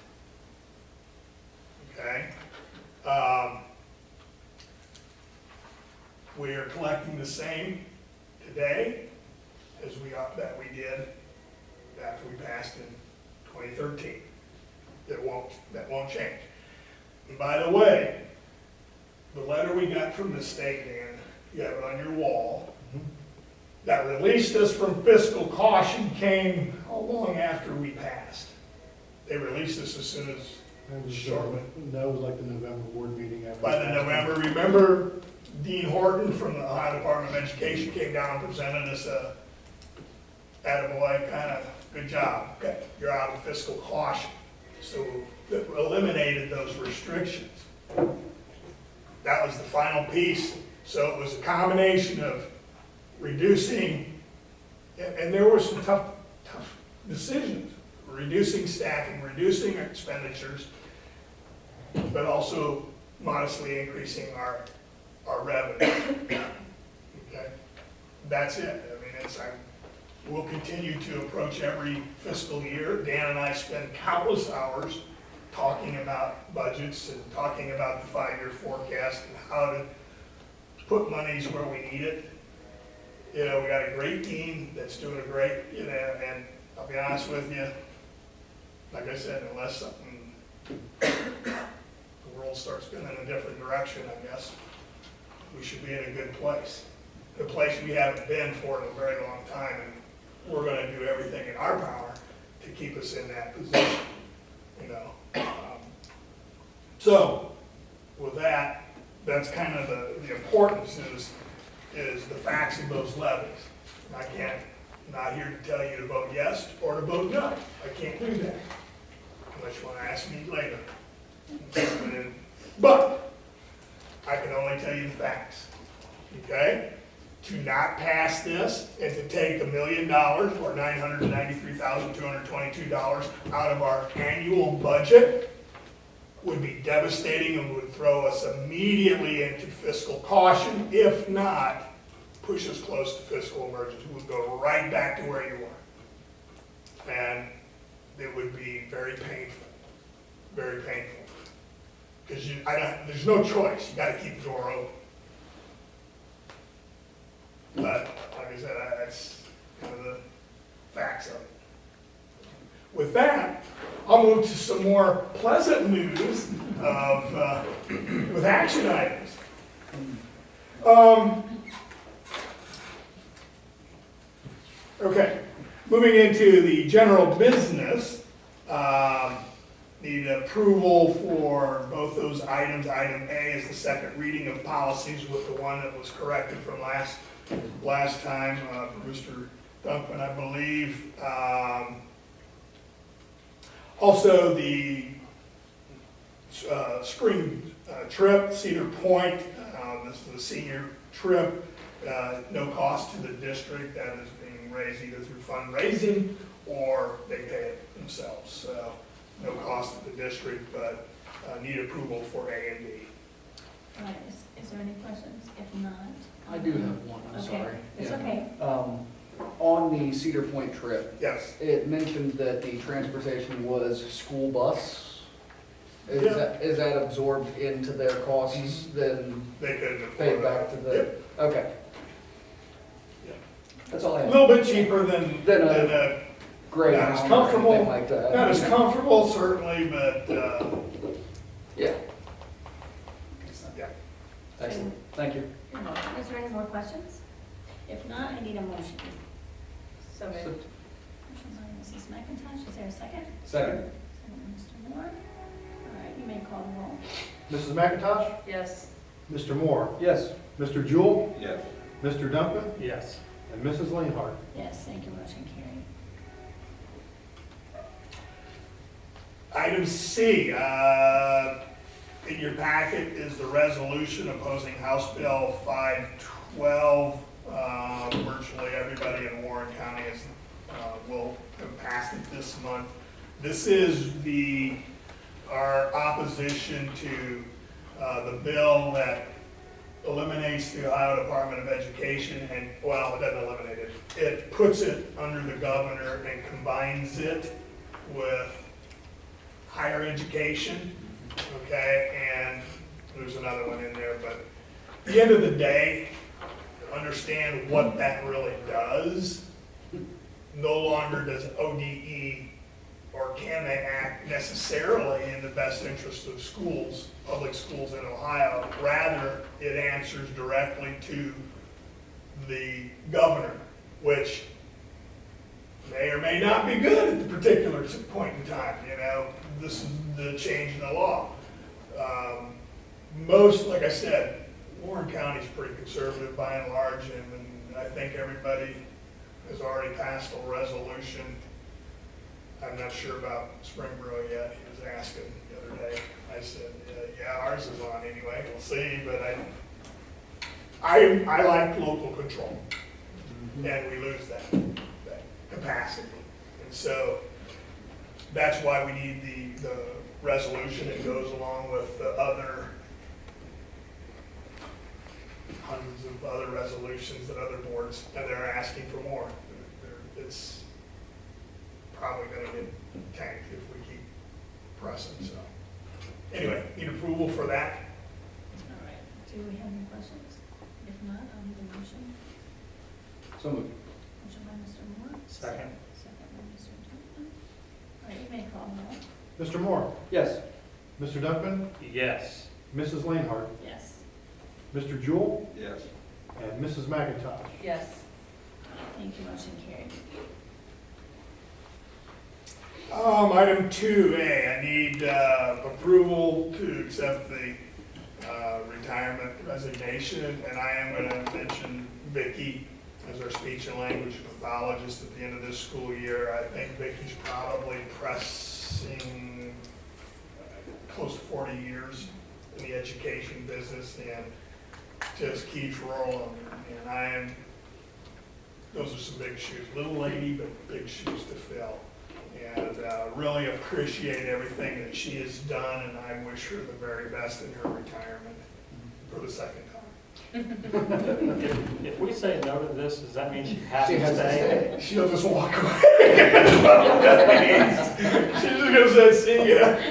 Okay? We are collecting the same today as that we did after we passed in 2013. That won't change. And by the way, the letter we got from the state, Dan, you have it on your wall, that released us from fiscal caution came how long after we passed? They released us as soon as shortly.
That was like the November board meeting after.
By the November, remember Dean Horton from the Ohio Department of Education came down and presented us a attaboy, kind of good job. Okay, you're out of fiscal caution. So that eliminated those restrictions. That was the final piece. So it was a combination of reducing, and there were some tough decisions, reducing staffing, reducing expenditures, but also modestly increasing our revenue. Okay, that's it. I mean, we'll continue to approach every fiscal year. Dan and I spend countless hours talking about budgets and talking about the 5-year forecast and how to put monies where we need it. You know, we got a great team that's doing a great, and I'll be honest with you, like I said, unless the world starts spinning in a different direction, I guess, we should be in a good place. A place we haven't been for in a very long time, and we're going to do everything in our power to keep us in that position, So, with that, that's kind of the importance is the facts of those levies. I'm not here to tell you to vote yes or to vote no. I can't do that, unless you want to ask me later. But I can only tell you the facts, okay? To not pass this and to take $1 million or $993,222 out of our annual budget would be devastating and would throw us immediately into fiscal caution, if not push us close to fiscal emergency. We would go right back to where you were. And it would be very painful, very painful. Because there's no choice, you gotta keep the door open. But, like I said, that's kind of the facts of it. With that, I'll move to some more pleasant news with action items. Okay, moving into the general business, need approval for both those items. Item A is the second reading of policies with the one that was corrected from last time, Mr. Dunkman, I believe. Also, the spring trip, Cedar Point, this is a senior trip, no cost to the district. That is being raised either through fundraising or they pay it themselves. So no cost to the district, but need approval for A and B.
All right, is there any questions? If not.
I do have one, I'm
Okay,
sorry.
it's
Yeah.
okay.
On the Cedar Point trip,
Yes.
it mentioned that the transportation was school bus. Is
Yeah.
that absorbed into their costs, then
They couldn't afford
paid back to the,
Yep.
okay.
Yep.
That's all I
A
have.
little bit cheaper than
Than a
a
Great.
not as comfortable,
like that.
not as comfortable certainly, but
Yeah.
yeah.
Excellent, thank you.
You're welcome. Is there any more questions? If not, I need a motion.
So moved.
Motion by Mrs. McIntosh, is there a second?
Second.
Second by Mr. Moore. All right, you may call the roll.
Mrs. McIntosh?
Yes.
Mr. Moore?
Yes.
Mr. Jewell?
Yes.
Mr. Dunkman?
Yes.
And Mrs. Leonhardt?
Yes, thank you, motion carried.
Item C, in your packet is the resolution opposing House Bill 512. Virtually everybody in Warren County will have passed it this month. This is our opposition to the bill that eliminates the Ohio Department of Education and, well, it doesn't eliminate it. It puts it under the governor and combines it with higher education, okay? And there's another one in there, but at the end of the day, understand what that really does. No longer does ODE or can they act necessarily in the best interest of schools, public schools in Ohio. Rather, it answers directly to the governor, which may or may not be good at the particular point in time. You know, this is the change in the law. Most, like I said, Warren County is pretty conservative by and large, and I think everybody has already passed a resolution. I'm not sure about Springboro yet. He was asking the other day. I said, yeah, ours is on anyway. We'll see, but I like local control, and we lose that capacity. And so that's why we need the resolution that goes along with the other hundreds of other resolutions that other boards, and they're asking for more. It's probably going to get tanked if we keep pressing. So anyway, need approval for that.
All right, do we have any questions? If not, I'll need a motion.
So moved.
Motion by Mr. Moore.
Second.
Second by Mr. Dunkman. All right, you may call the roll.
Mr. Moore,
Yes.
Mr. Dunkman,
Yes.
Mrs. Lainhart,
Yes.
Mr. Jewell,
Yes.
and Mrs. McIntosh.
Yes.
Thank you, motion carried.
Item 2A, I need approval to accept the retirement resignation, and I am going to mention Vicki as our speech and language pathologist at the end of this school year. I think Vicki's probably pressing close to 40 years in the education business and just keeps rolling. And those are some big shoes. Little lady, but big shoes to fill. And really appreciate everything that she has done, and I wish her the very best in her retirement for the second time.
If we say no to this, does that mean she has
She
to
has to
stay?
stay.
She'll just walk away. She's just gonna say, see ya.
She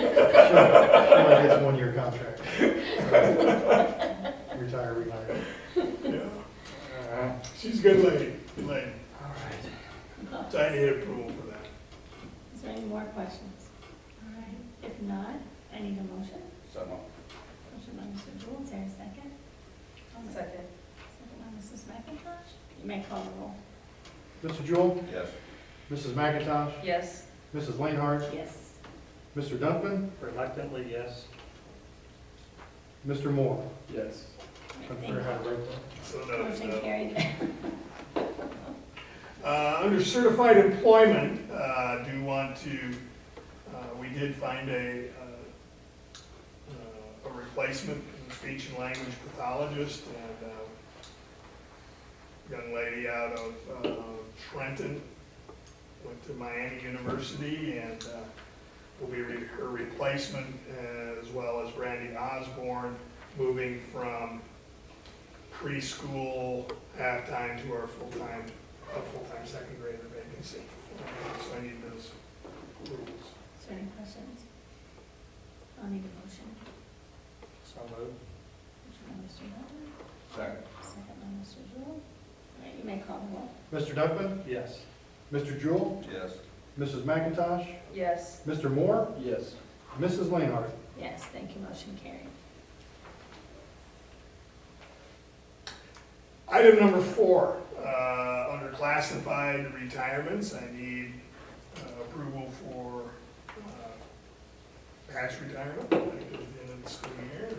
only gets 1-year contract. Retire.
Yeah. She's a good lady, good lady. So I need approval for that.
Is there any more questions? All right, if not, I need a motion.
So moved.
Motion by Mr. Jewell, is there a second?
Second.
Second by Mrs. McIntosh. You may call the roll.
Mr. Jewell,
Yes.
Mrs. McIntosh,
Yes.
Mrs. Lainhart,
Yes.
Mr. Dunkman,
Reluctantly, yes.
Mr. Moore.
Yes.
I'm
Thank
sure how to
you.
write that.
So no,
Motion
no.
carried.
Under certified employment, do want to, we did find a replacement in speech and language pathologist, and young lady out of Trenton, went to Miami University, and will be her replacement, as well as Brandy Osborne, moving from preschool halftime to our full-time second grader vacancy. So I need those rules.
Is there any questions? I'll need a motion.
So moved.
Motion by Mr. Miller,
Second.
second by Mr. Jewell. All right, you may call the roll.
Mr. Dunkman,
Yes.
Mr. Jewell,
Yes.
Mrs. McIntosh,
Yes.
Mr. Moore,
Yes.
Mrs. Lainhart.
Yes, thank you, motion carried.
Item number 4, under classified retirements, I need approval for Pat's retirement, at the end of the school year.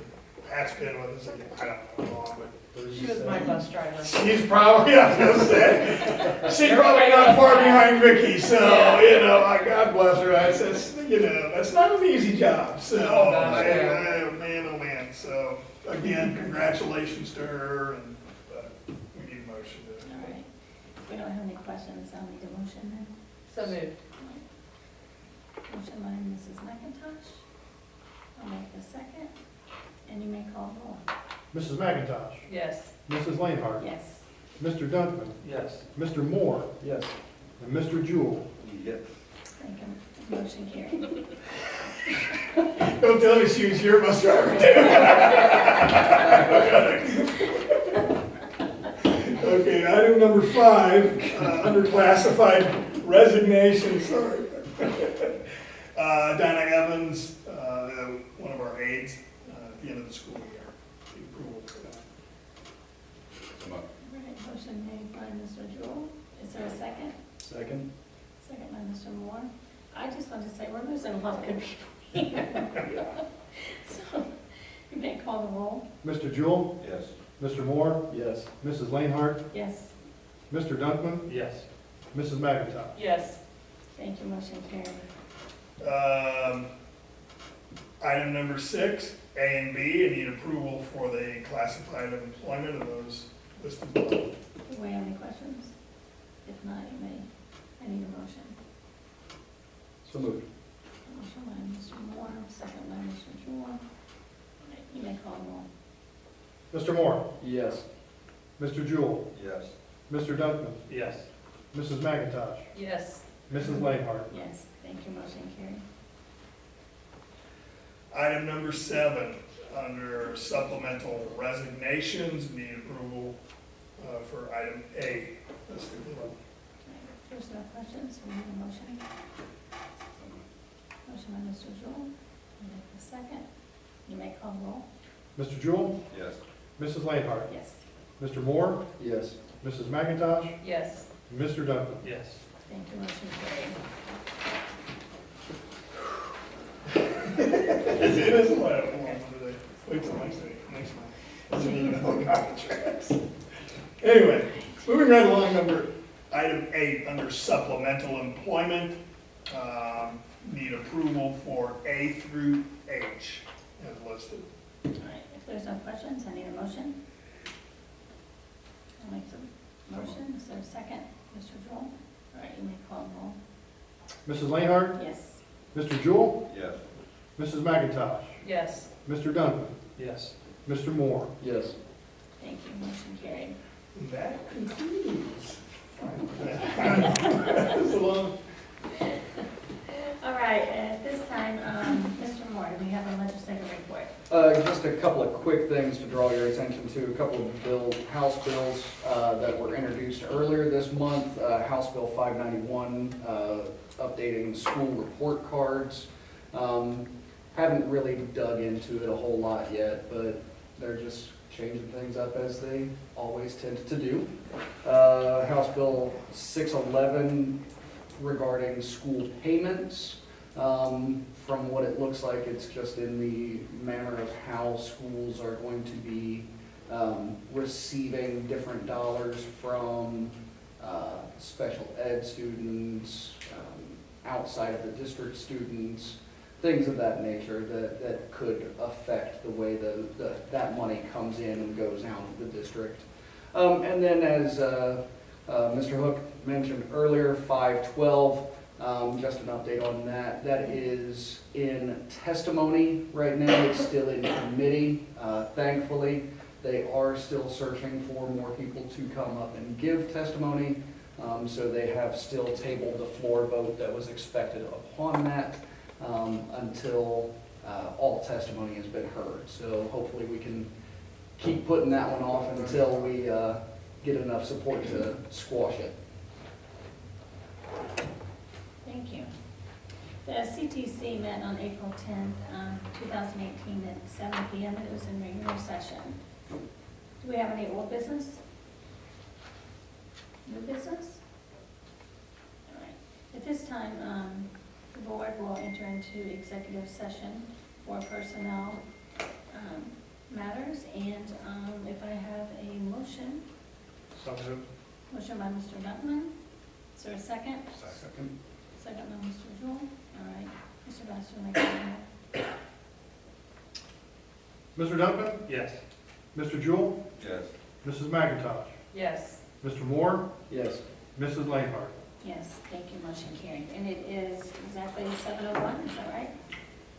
Pat's been with us, I don't know how long, but
She was my bus driver.
she's probably, I was gonna say, she's probably not far behind Vicky, so, you know, God bless her, that's, you know, that's not an easy job, so,
Oh, gosh,
man, oh man, so, again, congratulations to her, and we need a motion to.
All right. If we don't have any questions, I'll need a motion then.
So moved.
Motion by Mrs. McIntosh. I'll make the second, and you may call the roll.
Mrs. McIntosh,
Yes.
Mrs. Lainhart,
Yes.
Mr. Dunkman,
Yes.
Mr. Moore,
Yes.
and Mr. Jewell.
Yes.
Thank you. Motion carried.
Don't tell me she was your bus driver too. Okay, item number 5, under classified resignation, sorry. Donna Evans, one of our aides, at the end of the school year. The approval for that.
All right, motion made by Mr. Jewell. Is there a second?
Second?
Second by Mr. Moore. I just want to say, we're losing a lot of good people here. So, you may call the roll.
Mr. Jewell,
Yes.
Mr. Moore,
Yes.
Mrs. Lainhart,
Yes.
Mr. Dunkman,
Yes.
Mrs. McIntosh.
Yes.
Thank you, motion carried.
Item number 6, A and B, I need approval for the classified employment of those listed below.
Do we have any questions? If not, you may, I need a motion.
So moved.
Motion by Mr. Moore, second by Mr. Jewell. All right, you may call the roll.
Mr. Moore,
Yes.
Mr. Jewell,
Yes.
Mr. Dunkman,
Yes.
Mrs. McIntosh,
Yes.
Mrs. Lainhart.
Yes, thank you, motion carried.
Item number 7, under supplemental resignations, need approval for item A. Listed below.
All right, there's no questions, we need a motion. Motion by Mr. Jewell, you make the second. You may call the roll.
Mr. Jewell,
Yes.
Mrs. Lainhart,
Yes,
Mr. Moore,
Yes.
Mrs. McIntosh,
Yes.
and Mr. Dunkman.
Yes.
thank you, motion carried.
It is a lot of form, wait till next one. Doesn't even know contracts. Anyway, moving right along, item 8, under supplemental employment, need approval for A through H as listed.
All right, if there's no questions, I need a motion. I'll make the motion, is there a second? Mr. Jewell? All right, you may call the roll.
Mrs. Lainhart,
Yes,
Mr. Jewell,
Yes.
Mrs. McIntosh,
Yes.
Mr. Dunkman,
Yes.
Mr. Moore.
Yes.
thank you, motion carried.
And that concludes. That was a long.
All right, at this time, Mr. Moore, do we have a legislative report?
Just a couple of quick things to draw your attention to, a couple of House bills that were introduced earlier this month. House Bill 591, updating school report cards. Haven't really dug into it a whole lot yet, but they're just changing things up as they always tend to do. House Bill 611 regarding school payments. From what it looks like, it's just in the manner of how schools are going to be receiving different dollars from special ed students, outside of the district students, things of that nature that could affect the way that money comes in and goes out of the district. And then as Mr. Hook mentioned earlier, 512, just an update on that. That is in testimony right now. It's still in committee. Thankfully, they are still searching for more people to come up and give testimony. So they have still tabled the floor vote that was expected upon that until all testimony has been heard. So hopefully we can keep putting that one off until we get enough support to squash it.
Thank you. The CTC met on April 10th, 2018 at 7 p.m. It was in regular session. Do we have any old business? New business? All right. At this time, the board will enter into executive session for personnel matters. And if I have a motion,
So moved.
motion by Mr. Dunkman. Is there a second?
Second.
Second by Mr. Jewell. All right. Mr. Baxter, make a
Mr. Dunkman,
Yes.
Mr. Jewell,
Yes.
Mrs. McIntosh,
Yes.
Mr. Moore,
Yes.
Mrs. Lainhart.
Yes, thank you, motion carried. And it is exactly 7:01, is that right?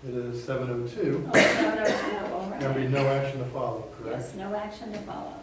It is 7:02.
Oh, 7:02, all right.
There'll be no action to follow, correct?
Yes, no action to follow.